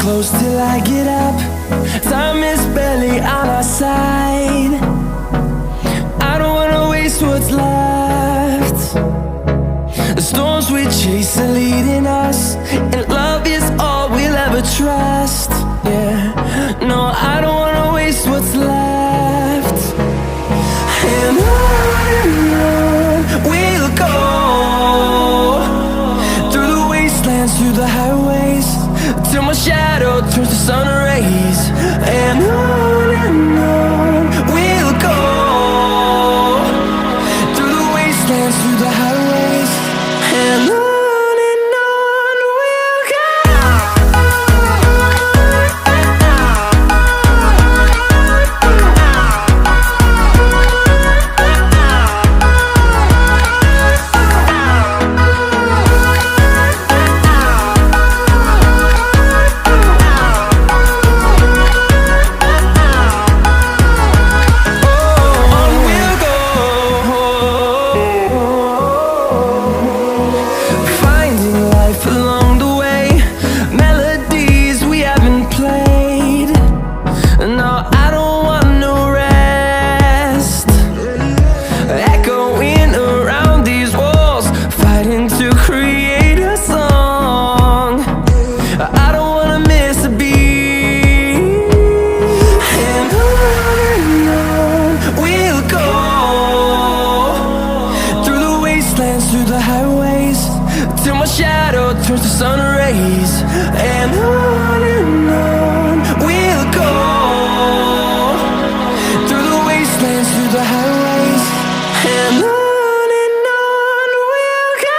close till I get up. Time is barely on our side. I don't wanna waste what's left. The storms we chase are leading us, and love is all we'll ever trust. Yeah, no, I don't wanna waste what's left. And on we'll go, through the wastelands, through the highways, till my shadow turns to sun rays. And on we'll go, through the wastelands, through the highways, and on we'll go. Through the highways, till my shadow turns to sun rays. And on we'll go, through the wastelands, through the highways, and on we'll go.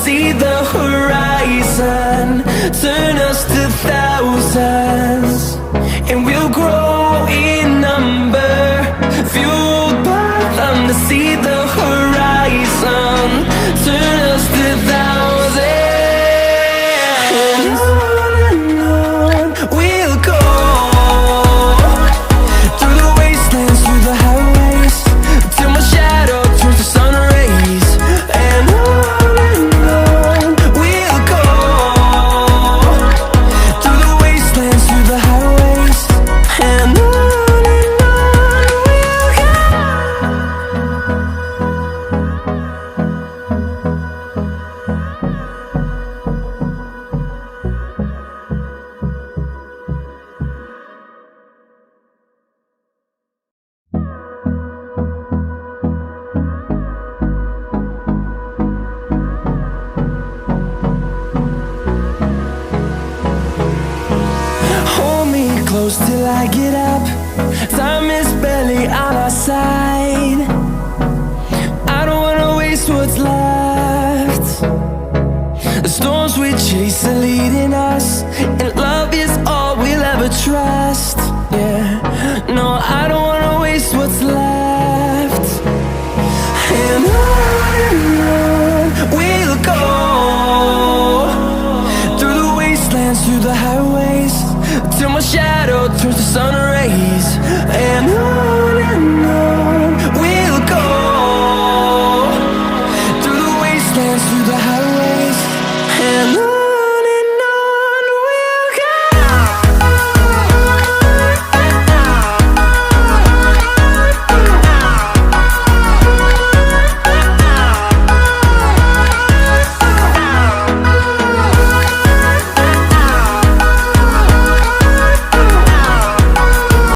See the horizon turn us to thousands, and we'll grow in number, fueled by them to see the horizon turn us to thousands. And on we'll go, through the wastelands, through the highways, till my shadow turns to sun rays. And close till I get up. Time is barely on our side. I don't wanna waste what's left. The storms we chase are leading us, and love is all we'll ever trust. Yeah, no, I don't wanna waste what's left. And on we'll go, through the wastelands, through the highways, till my shadow turns to sun rays.